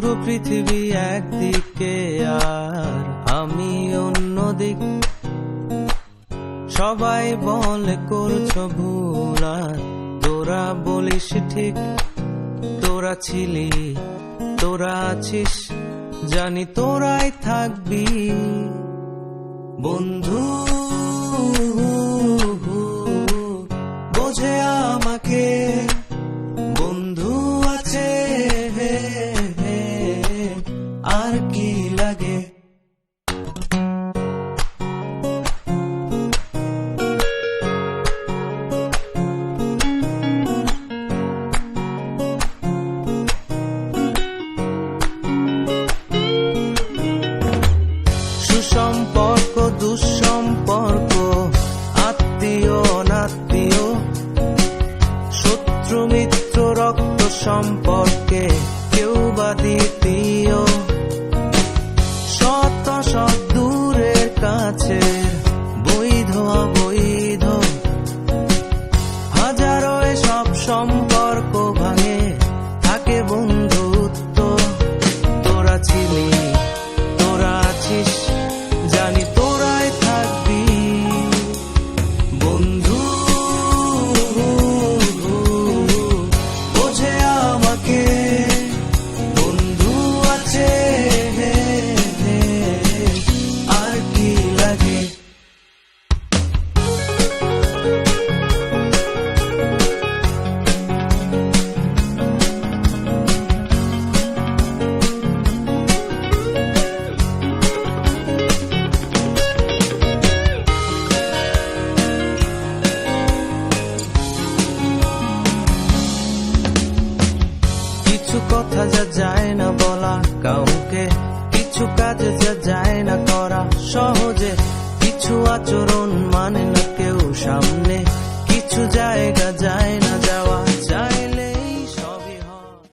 পুরো পৃথিবী একদিকে আর আমি অন্যদিক। সবাই বলে করছো ভুল আর তোরা বলিস ঠিক। তোরা ছিলি, তোরা আছিস, জানি তোরাই থাকবি বন্ধু। বোঝে আমাকে বন্ধু আছে, আর কি লাগে। সুসম্পর্ক দুঃসম্পর্ক, আত্মীয় অনাত্মীয়, শত্রু মিত্র রক্ত সম্পর্কে কেউ বা দ্বিতীয়। শত শত দূরের কাছে, বৈধ অবৈধ, হাজারো সব সম্পর্ক ভাঙে, থাকে বন্ধুত্ব। তোরা ছিলি, তোরা আছিস, জানি তোরাই থাকবি বন্ধু। বোঝে আমাকে বন্ধু আছে, আর কি লাগে। কিছু কথা যা যায় না বলা কাউকে, কিছু কাজ যা যায় না করা সহজে, কিছু আচরণ মানে না কেউ সামনে, কিছু জায়গা